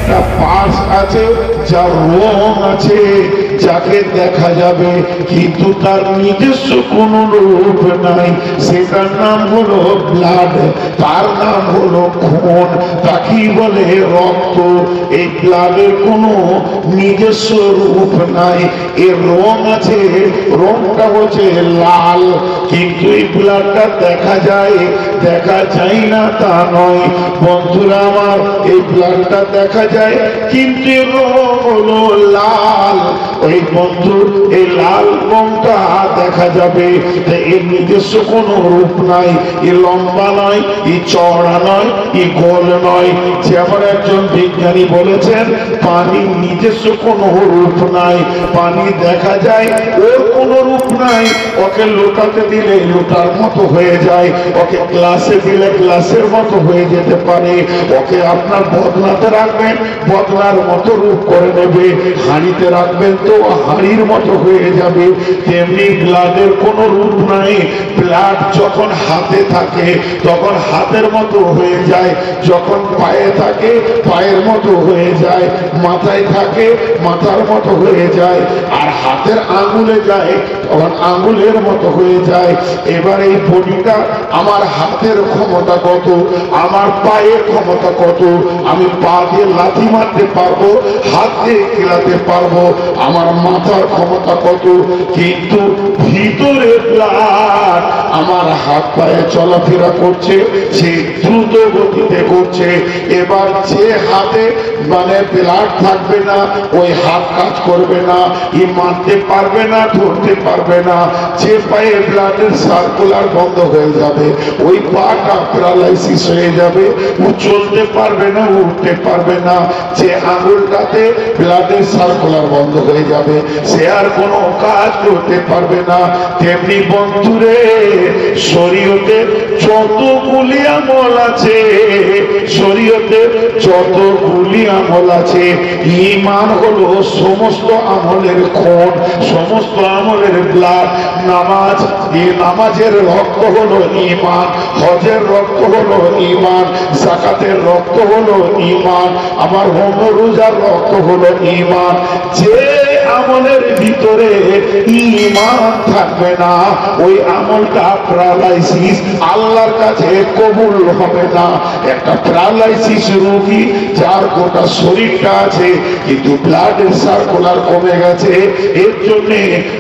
একটা পাশ আছে, যার রং আছে, যাকে দেখা যাবে কিন্তু তার নিজস্ব কোনো রূপ নাই, সেটার নাম হলো ব্লাড, তার নাম হলো খুন, তাকেই বলে রক্ত। এই ব্লাডের কোনো নিজস্ব রূপ নাই, এর রং আছে, রংটা হচ্ছে লাল, কিন্তু এই ব্লাডটা দেখা যায়, দেখা যায় না তা নয় বন্ধুরা আমার, এই ব্লাডটা দেখা যায় কিন্তু এর রং হলো লাল। ওই বন্ধু এই লাল রংটা দেখা যাবে, এর নিজস্ব কোনো রূপ নাই, এ লম্বা নয়, এ চওড়া নয়, এ গোল নয়। যেমন একজন বিজ্ঞানী বলেছেন পানির নিজস্ব কোনো রূপ নাই, পানি দেখা যায় ওর কোনো রূপ নাই, ওকে লোটাতে দিলে লোটার মতো হয়ে যায়, ওকে গ্লাসে দিলে গ্লাসের মতো হয়ে যেতে পারে, ওকে আপনার বদলাতে রাখবেন বদলার মতো রূপ করে নেবে, হাঁড়িতে রাখবেন তো হাঁড়ির মতো হয়ে যাবে। তেমনি ব্লাডের কোনো রূপ নাই, ব্লাড যখন হাতে থাকে তখন হাতের মতো হয়ে যায়, যখন পায়ে থাকে পায়ের মতো হয়ে যায়, মাথায় থাকে মাথার মতো হয়ে যায়, আর হাতের আঙুলে যায় তখন আঙুলের মতো হয়ে যায়। এবার এই বডিটা আমার হাতের ক্ষমতা কত, আমার পায়ের ক্ষমতা কত, আমি পা দিয়ে লাথি মারতে পারবো, হাত দিয়ে খেলাতে পারবো, আমার মাথার ক্ষমতা কত, কিন্তু ভিতরে ব্লাড আমার হাত পায়ে চলাফেরা করছে, সে দ্রুত গতিতে করছে। এবার যে হাতে মানে ব্লাড থাকবে না ওই হাত কাজ করবে না, ই মারতে পারবে না, ধরতে পারবে না। যে পায়ে ব্লাডের সার্কুলার বন্ধ হয়ে যাবে ওই পাটা প্যারালাইসিস হয়ে যাবে, ও চলতে পারবে না, উঠতে পারবে না। যে আঙুলটাতে ব্লাডের সার্কুলার বন্ধ হয়ে যাবে সে আর কোনো কাজ করতে পারবে না। তেমনি বন্ধুরে শরীয়তে যতগুলি আমল আছে, শরীয়তে যতগুলি আমল আছে, ঈমান হলো সমস্ত আমলের খুন, সমস্ত আমলের ব্লাড। নামাজ, এই নামাজের রক্ত হলো ঈমান, হজের রক্ত হলো ঈমান, যাকাতের রক্ত হলো ঈমান, আমার হোম রোজার রক্ত হলো ঈমান। যে আমলের ভিতরে ঈমান থাকবে না ওই আমলটা প্যারালাইসিস, আল্লাহর কাছে কবুল হবে না। একটা প্যারালাইসিস রোগী যার গোটা শরীরটা আছে কিন্তু ব্লাডের সার্কুলার কমে গেছে, এর জন্য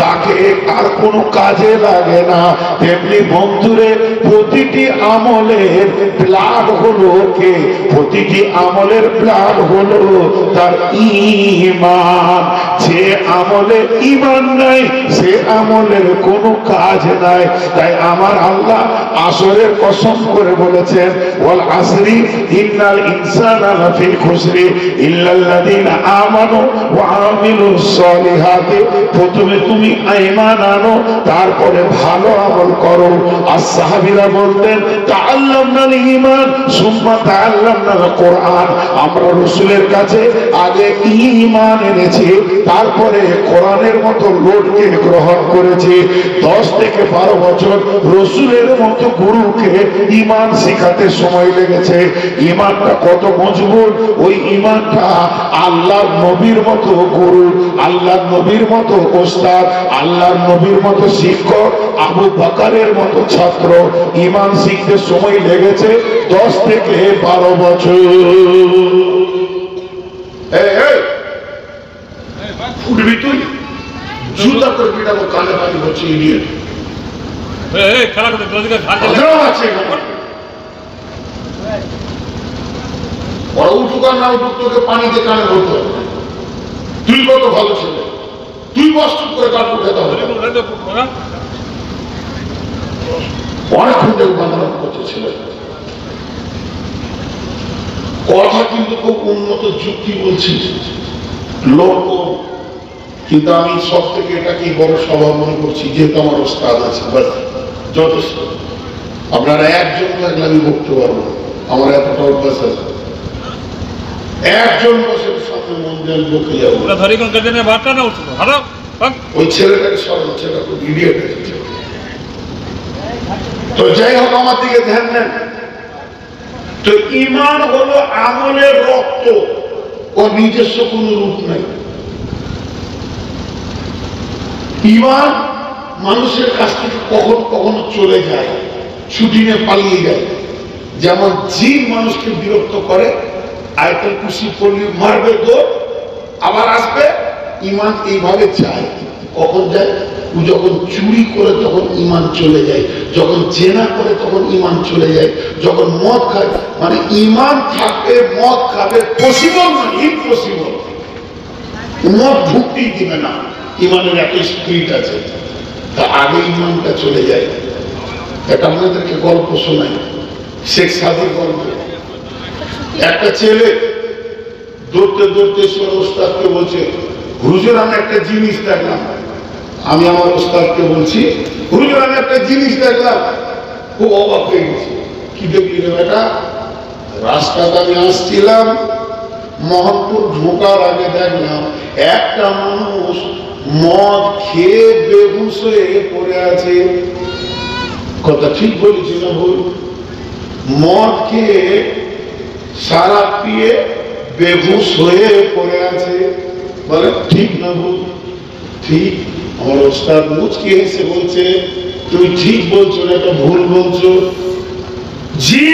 তাকে আর কোনো কাজে লাগে না। তেমনি বন্ধুরে প্রতিটি আমলের ব্লাড হলো কে, প্রতিটি আমলের ব্লাড হলো তার ঈমান। যে আমলে ঈমান নাই সে আমলের কোনো কাজ নাই। তাই আমার আল্লাহ আসরের কসম করে বলেছেন ওয়াল আসরি ইন্নাল ইনসানা লাফি খুসরি ইল্লাল্লাযিনা আমানু ওয়া আমিলুস সলিহাতি। প্রথমে তুমি ঈমান আনো, তারপরে ভালো আমল করো। আর সাহাবীরা বলতেন তাআল্লামনাল ঈমান সুম্মা তাআল্লামনাল কোরআন। আমরা রাসূলের কাছে আগে ঈমান এনেছি, তারপরে কোরআনের মতো লোডকে গ্রহণ করেছি। 10 থেকে 12 বছর রাসূলের মতো গুরুকে ঈমান শেখাতে সময় লেগেছে। ঈমানটা কত মজবুত, ওই ঈমানটা আল্লাহর নবীর মতো গুরু, আল্লাহর নবীর মতো ওস্তাদ, আল্লাহর নবীর মতো শিক্ষক, আবু বকরের মতো ছাত্র, ঈমান শিখতে সময় লেগেছে 10 থেকে 12 বছর। ফুটবি তুই জুতা করে পিটাবো, কানে পানি হচ্ছে ইডিয়েট। পানিতে কানে ভরতে হবে। তুই কত ভালো ছেলে, তুই কষ্ট করে কাঠ উঠাতে হবে। অনেকক্ষণ থেকে বাঁধানো করছে ছেলে কথা, কিন্তু খুব উন্নত যুক্তি বলছি লোক, কিন্তু আমি সব থেকে এটাকে বড় স্বভাব মনে করছি, যেহেতু আমার ওস্তাদ আছে যথেষ্ট। আপনারা একজন থাকলে আমি বলতে পারবো, আমার এতটা অভ্যাস আছে। একজন বসে সামনে মন দেন বকে যাবো, ওই ছেলেটাকে সরানো, ছেলেটা খুব ইডিয়েট আছে। তো যাই হোক আমার দিকে ধ্যান দেন। তো ঈমান হলো আমলের রক্ত, ওর নিজস্ব কোন রূপ নাই। ঈমান মানুষের কাছ থেকে কখনো কখনো চলে যায়, ছুটি নিয়ে পালিয়ে যায়। যেমন জিন মানুষকে বিরক্ত করে, আয়াতুল কুরসি পড়লে মারবে দৌড়, আবার আসবে। ঈমান এইভাবে চায়, কখন যায়? যখন চুরি করে তখন ঈমান চলে যায়, যখন জেনা করে তখন ঈমান চলে যায়, যখন মদ খায়, মানে ঈমান থাকবে মদ খাবে, পসিবল না, ইম্পসিবল। মদ ঢুকতেই দিবে না, ঈমানের এত স্পিরিট আছে। তা আগে ঈমানটা চলে যায়। এটা আপনাদেরকে গল্প শোনাই, শেখ সাদির গল্প। একটা ছেলে দৌড়তে দৌড়তে ওস্তাদকে বলছে, হুজুর আমি একটা জিনিস দেখলাম। আমি আমার ওস্তাদকে বলছি, হুজুর আমি একটা জিনিস দেখলাম। খুব অবাক হয়ে গেছি। কি দেখলি রে বেটা? রাস্তাতে আমি আসছিলাম, মোহাম্মদপুর ঢোকার আগে দেখলাম একটা মানুষ মদ খেয়ে বেহুশ হয়ে পড়ে আছে। কথা ঠিক বলেছি না ভুল? মদ খেয়ে সারা পিয়ে বেহুশ হয়ে পড়ে আছে। বলে ঠিক না ভুল? ঠিক। আমার ওস্তাদ মুচকি এসে বলছে, তুমি ঠিক বলছো না, এটা ভুল বলছো। জি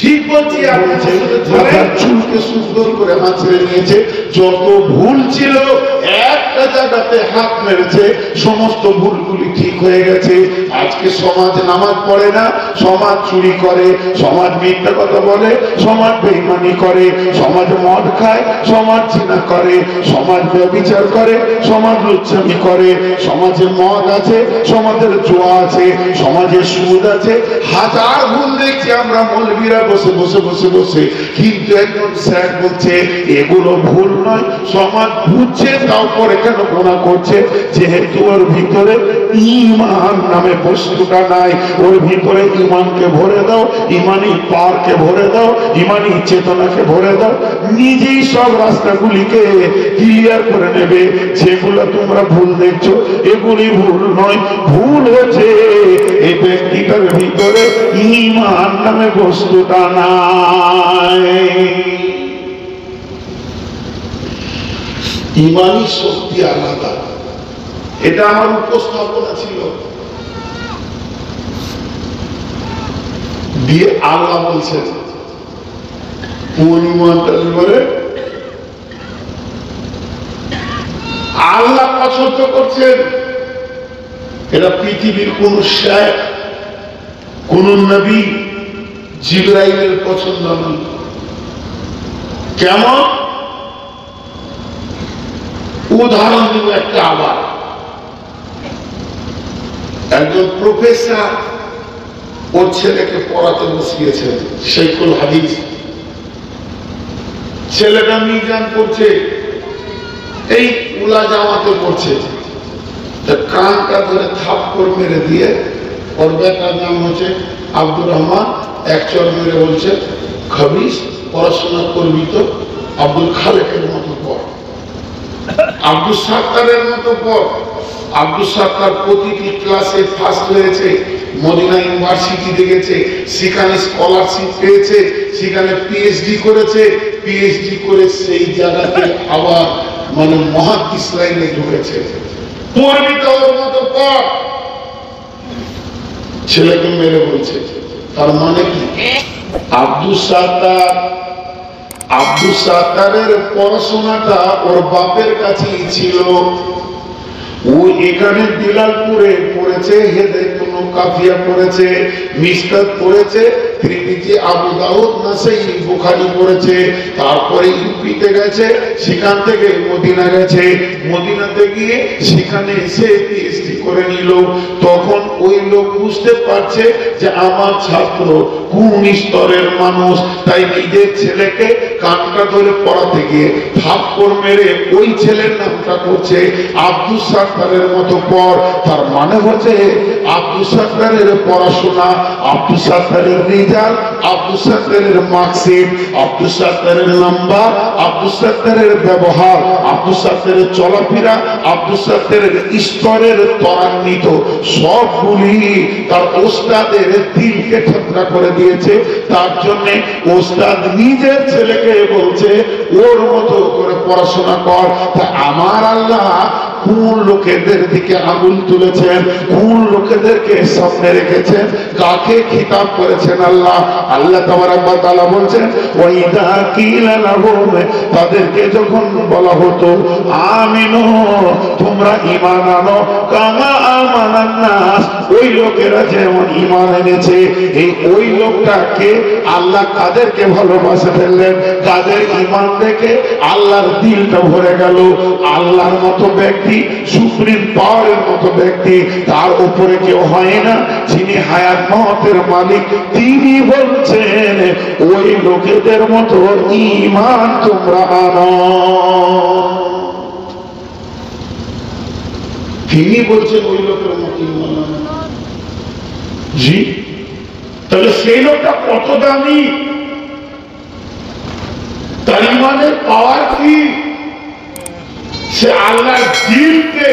ঠিক বলছি। আপনার চুলকে সুন্দর করে আঁচড়ে নিয়েছে, যত ভুল ছিল একটা জায়গাতে হাত মেরেছে, সমস্ত ভুলগুলি ঠিক হয়ে গেছে। আজকে সমাজ নামাজ পড়ে না, সমাজ চুরি করে, সমাজ মিথ্যা কথা বলে, সমাজ বেঈমানি করে, সমাজ মদ খায়, সমাজ জিনা করে, সমাজ ব্যভিচার করে, সমাজ লুচ্ছামি করে, সমাজে মদ আছে, সমাজের জুয়া আছে, সমাজে সুদ আছে। হাজার ভুল দেখছি আমরা মৌলবীরা বসে বসে বসে বসে। কিন্তু একজন স্যার বলছে এগুলো ভুল নয়, সমাজ বুঝছে, তাও পরে কেন গোনা করছে? যেহেতু ওর ভিতরে ঈমান নামে বস্তুটা নাই। ওর ভিতরে ঈমানকে ভরে দাও, ঈমানি পারকে ভরে দাও, ঈমানি চেতনাকে ভরে দাও, নিজেই সব রাস্তাগুলিকে ক্লিয়ার করে নেবে। যেগুলো তোমরা ভুল দেখছো এগুলি ভুল নয়, ভুল হচ্ছে এই ব্যক্তিটার ভিতরে ঈমান নামে বস্তুটা নাই। ঈমানি শক্তি আলাদা। এটা আমার উপস্থাপনা ছিল। দিয়ে আল্লাহ বলছেন কোন ঈমানটা বলে আল্লাহ পছন্দ করছেন। এটা পৃথিবীর কোন শেখ, কোন নবী, জিবরাইলের পছন্দ নয়। কেমন? উদাহরণ দিব একটা। আবার একজন প্রফেসর ওর ছেলেকে পড়াতে বসিয়েছেন, শেখুল হাদিস। ছেলেটা মিজান করছে, এই উলা জামাতে পড়ছে, কানটা ধরে থাপ্পড় মেরে দিয়ে, ওর বেটার নাম হচ্ছে আব্দুর রহমান, এক চর মেরে বলছে, খবিস, পড়াশোনা করবি তো আব্দুল খালেকের মতো পড়, আব্দুল সাত্তারের মতো পড়। আব্দুল সাত্তার প্রতিটি ক্লাসে ফার্স্ট হয়েছে, মদিনা ইউনিভার্সিটিতে গেছে, সেখানে স্কলারশিপ পেয়েছে, সেখানে পিএইচডি করেছে, পিএইচডি করে সেই জায়গাতে আবার মানে মুহাদ্দিস লাইনে ঢুকেছে। পড়বি তো ওর মতো পড়। ছেলেকে মেরে বলছে, তার মানে কি? আব্দুল সাত্তারের পড়াশোনাটা ওর বাপের কাছেই ছিল। ও এখানে বিলালপুরে পড়েছে, হেদায়াতুন কাফিয়া পড়েছে, মিশকাত পড়েছে, তিরমিজি, আবু দাউদ, নাসাই, বুখারী পড়েছে। তারপরে ইউপিতে গেছে, সেখান থেকে মদিনা গেছে, মদিনাতে গিয়ে সেখানে এসে পিএইচডি করে নিল। তখন ওই লোক বুঝতে পারছে যে আমার ছাত্র কোন স্তরের মানুষ, তাই নিজের ছেলেকে কানটা ধরে পড়াতে গিয়ে থাপ্পড় মেরে ওই ছেলের নামটা করছে আব্দুল সাত্তারের মতো পড়। তার মানে হচ্ছে আব্দুল সাত্তারের পড়াশোনা, আব্দুল সাত্তারের রেজাল্ট, আব্দুল সাত্তারের মার্কশিট, আব্দুল সাত্তারের নাম্বার, আব্দুল সাত্তারের ব্যবহার, আব্দুল সাত্তারের চলাফেরা, আব্দুল সাত্তারের স্তরের ত্বরান্বিত সবগুলি তার ওস্তাদের দিলকে ঠান্ডা করে দিয়েছে। তার জন্য ওস্তাদ নিজের ছেলেকে বলছে ওর মতো করে পড়াশোনা কর। তা আমার আল্লাহ কোন লোকেদের দিকে আঙুল তুলেছেন, কোন লোকেদেরকে সামনে রেখেছেন, কাকে খিতাব করেছেন আল্লাহ? আল্লাহ তাবারাক ওয়া তাআলা বলছেন ওয়াইদা কিলা লাহুম, তাদেরকে যখন বলা হতো আমিনু তোমরা ঈমান আনো কামা আমানান নাস, ওই লোকেরা যেমন ঈমান এনেছে, এই ওই লোকটাকে আল্লাহ কাদেরকে ভালোবাসে ফেললেন, কাদের ঈমান দেখে আল্লাহর দিলটা ভরে গেল। আল্লাহর মতো ব্যক্তি, সুপ্রিম পাওয়ারের মতো ব্যক্তি, তার উপরে কেউ হয় না। যিনি হায়াত মওতের মালিক, তিনি বলছেন ওই লোকেদের মতো ঈমান তোমরা আনো। তিনি বলছেন ওই লোকের মতো ঈমান আনো। জি, তাহলে সেই লোকটা কত দামি, তার ঈমানের পাওয়ার কি? সে আল্লাহর দিলকে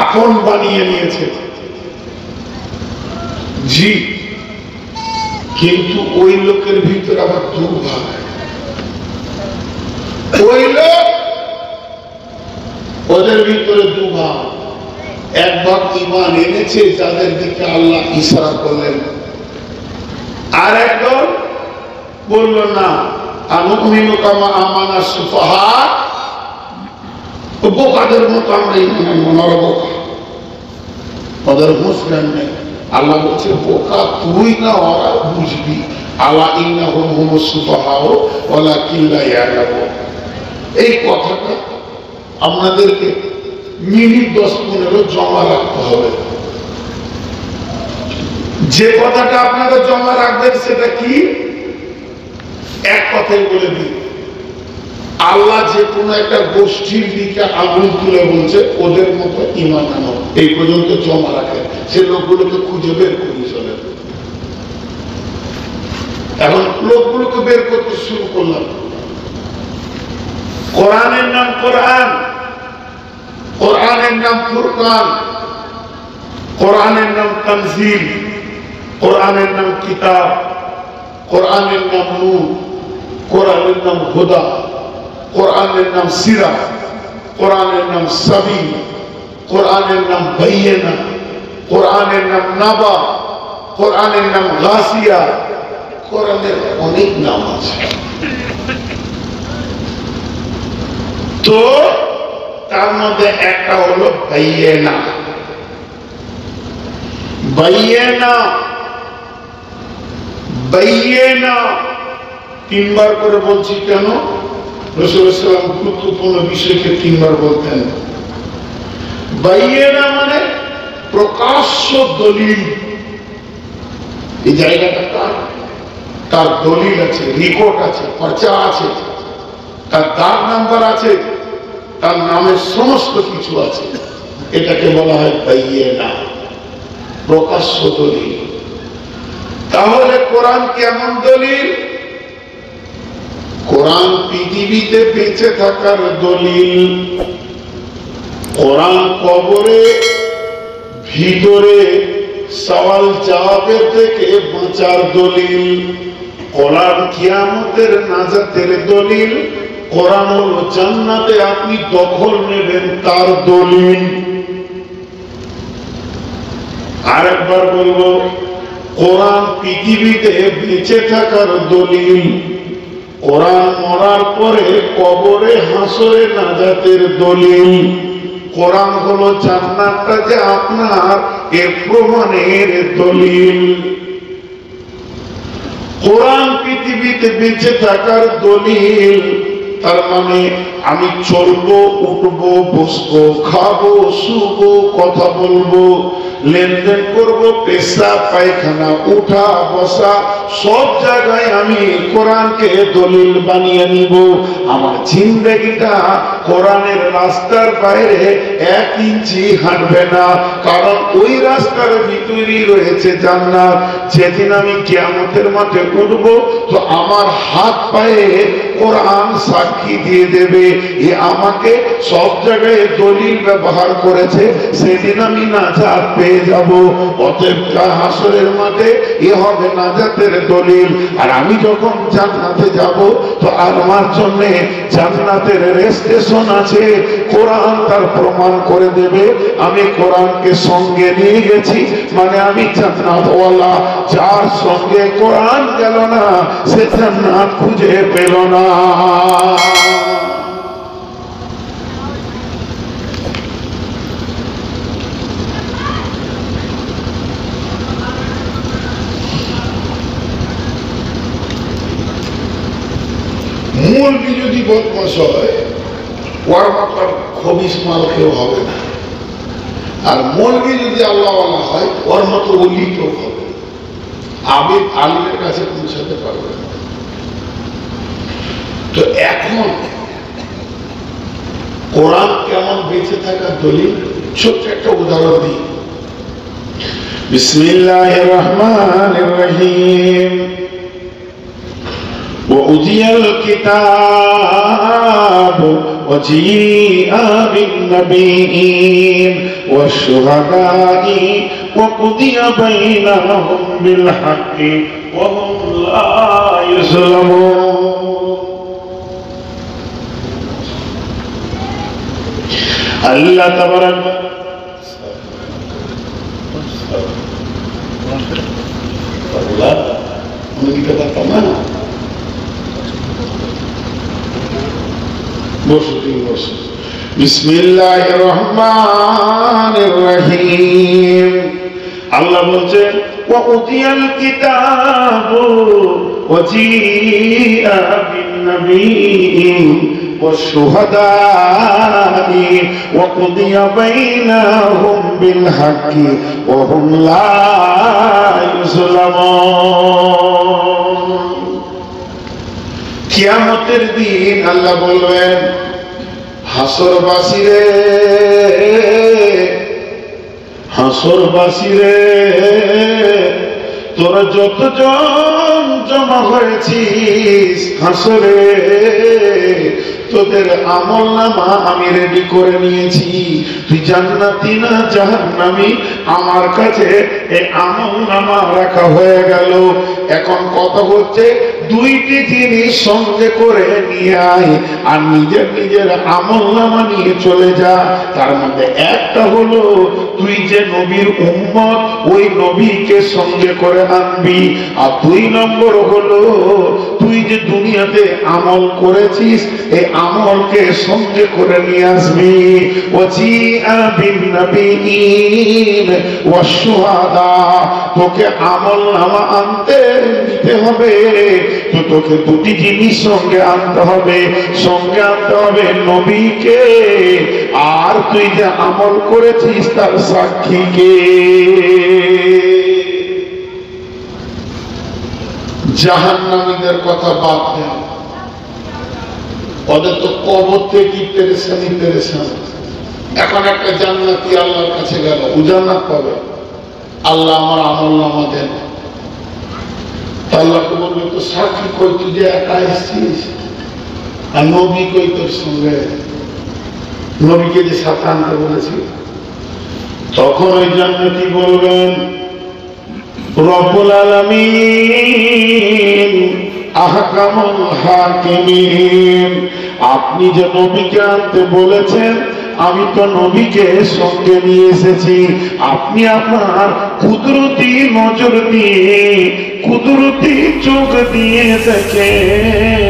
আপন বানিয়ে নিয়েছে। জি, কিন্তু ওই লোকের ভিতরে আবার দুর্ভাগ। ওই লোক, ওদের ভিতরে দুভাগ। এক ভাগ ঈমান এনেছে, যাদের দিকে আল্লাহ ইশারা করলেন, আর একদল বলল না, আনুমিনু কামা আমানা সুফাহা, বোকাদের মতো আমরা ঈমান আনবো না, বোকা, ওদের মুসলিম নেই। আল্লাহ বলছে বোকা তুই না, ওরা বুঝবি। আলা ইন্নাহুম হুমুস সুফাহাউ ওয়ালাকিন লা ইয়ালামুন। এই কথাটা আপনাদেরকে মিনিট 10-15 জমা রাখতে হবে। যে কথাটা আপনাদের জমা রাখবেন সেটা কি? এক কথাই বলে দিই, আল্লাহ যে কোনো একটা গোষ্ঠীর দিকে আঙুল তুলে বলছে ওদের মতো ঈমান আনো, এই পর্যন্ত জমা রাখে। সে লোকগুলোকে খুঁজে বের করে চলে। এখন লোকগুলোকে বের করতে শুরু করলাম। কোরআনের নাম কোরআন, কোরআনের নাম ফুরকান, কোরআনের নাম তানজিল, কোরআনের নাম কিতাব, কোরআনের নাম নূর, কোরআনের নাম হুদা, কোরআনের নাম সিরাত, কোরআনের নাম সাবিল, কোরআনের নাম বাইয়িনা, কোরআনের নাম নাবা, কোরআনের নাম গাসিয়া। কোরআনের অনেক নাম আছে। তো তার মধ্যে একটা হলো বাইয়িনা। বাইয়িনা, বাইয়িনা তিনবার করে বলছি কেন? রাসূলুল্লাহ সাল্লাল্লাহু আলাইহি ওয়াসাল্লাম গুরুত্বপূর্ণ বিষয়কে তিনবার বলতেন। বাইয়িনা মানে প্রকাশ্য দলিল। এই জায়গাটা তার দলিল আছে, রিপোর্ট আছে, পর্চা আছে, তার দাগ নাম্বার আছে, তার নামের সমস্ত কিছু আছে। এটাকে বলা হয় বাইয়িনা, প্রকাশ্য দলিল। তাহলে কোরআন কেমন দলিল? কোরআন পৃথিবীতে বেঁচে থাকার দলিল। কোরআন কবরে ভিতরে সওয়াল জবাবের থেকে বাঁচার দলিল। কোরআন কিয়ামতের নাজাতের দলিল। কোরআন হলো জান্নাতে আপনি দখল নেবেন তার দলিল। আরেকবার বলবো, কোরআন পৃথিবীতে বেঁচে থাকার দলিল। কোরআন মরার পরে কবরে হাসরে নাজাতের দলিল। কোরআন হলো জান্নাতটা যে আপনার, এর প্রমাণের দলিল। কোরআন পৃথিবীতে বেঁচে থাকার দলিল, তার মানে আমি চলবো, উঠবো, বসবো, খাবো, শুবো, কথা বলবো, লেনদেন করবো, পেশাব পায়খানা, উঠা বসা, সব জায়গায় আমি কোরআনকে দলিল বানিয়ে নিব। আমার জিন্দেগিটা কোরআনের রাস্তার বাইরে 1 ইঞ্চি হাঁটবে না, কারণ ওই রাস্তার ভিতরেই রয়েছে জান্নাত। যেদিন আমি কিয়ামতের মাঠে উঠব, তো আমার হাত পায়ে কোরআন সাক্ষী দিয়ে দেবে, এ আমাকে সব জায়গায় দলিল ব্যবহার করেছে, সেদিন আমি নাজাত পেয়ে যাব। অতএব হাসরের মাঠে এ হবে নাজাতের দলিল। আর আমি যখন জান্নাতে যাব, তো আমার জন্য জান্নাতের রেজিস্ট্রেশন আছে, কোরআন তার প্রমাণ করে দেবে আমি কোরআনকে সঙ্গে নিয়ে গেছি, মানে আমি জান্নাতওয়ালা। যার সঙ্গে কোরআন গেল না, সে জান্নাত খুঁজে পেল না। মৌলবি যদি বদমাশ হয়, ওর মতো খবিস মাল কেউ হবে না। আর মৌলবি যদি আল্লাহওয়ালা হয়, ওর মতো ওলি কেউ হবে। আবেদ আলিমের কাছে পৌঁছাতে পারবে না। তো এখন কোরআন কেমন বেঁচে থাকার দলিল, ছোট্ট একটা উদাহরণ দিই। বিসমিল্লাহির রহমানির রহিম। وأوتي الكتاب وجيء بالنبيين والشهداء وقضي بينهم بالحق وهم لا يظلمون. الله تبارك وتعالى বিসমিল্লাহির রহমানির রহিম। আল্লাহ বলছেন ওয়াউতিয়াল কিতাবু ওয়াজিআ বিন-নাবিয়্যিন ওয়াশ-শুহাদা'i ওয়াকুদিয়া বাইনাহুম বিল-হাক্কি ওয়া হুম লা ইউযলামুন। কিয়ামতের দিন আল্লাহ বলবেন, হাসরবাসীরে, হাসরবাসীরে, তোরা যতজন জমা হয়েছিস হাসরে, তোদের আমল নামা আমি রেডি করে নিয়েছি। তুই জান্নাতি না জাহান্নামী, আমার কাছে এই আমল নামা রাখা হয়ে গেল। এখন কথা হচ্ছে, দুইটি জিনিস সঙ্গে করে নিয়ে আয়, আর নিজের নিজের আমল নামা নিয়ে চলে যা। তার মধ্যে একটা হলো, তুই যে নবীর উম্মত, ওই নবীকে সঙ্গে করে আনবি। আর 2 নম্বর হলো, তুই যে দুনিয়াতে আমল করেছিস, এই আমলকে সঙ্গে করে নিয়ে আসবি। ওয়াজিআ বিন-নাবিয়্যিন ওয়াশ-শুহাদা, তোকে আমল নামা আনতে নিতে হবে, তো তোকে 2টি জিনিস সঙ্গে আনতে হবে। সঙ্গে আনতে হবে নবীকে, আর তুই যে আমল করেছিস তার সাক্ষীকে। জাহান্নামীদের কথা বাদ দেন, ওদের তো কবর থেকে পেরেশানি পেরেশান। এখন একটা জান্নাতি আল্লাহর কাছে গেল, ও জান্নাত পাবে। আল্লাহ আমার আমল নামা দেন। আল্লাহকে বলবে, তো সাক্ষী কই, তুই যে একা এসেছিস, আর নবী কই তোর সঙ্গে, নবীকে যে সাথে আনতে বলেছি। তখন ওই জান্নাতি বলবেন, রব্বুল আলামিন আহকামুল হাকিমিন, আপনি যে নবীকে আনতে বলেছেন, আমি তো নবীকে সঙ্গে নিয়ে এসেছি। আপনি আপনার কুদরতি নজর দিয়ে, কুদরতি চোখ দিয়ে দেখেন,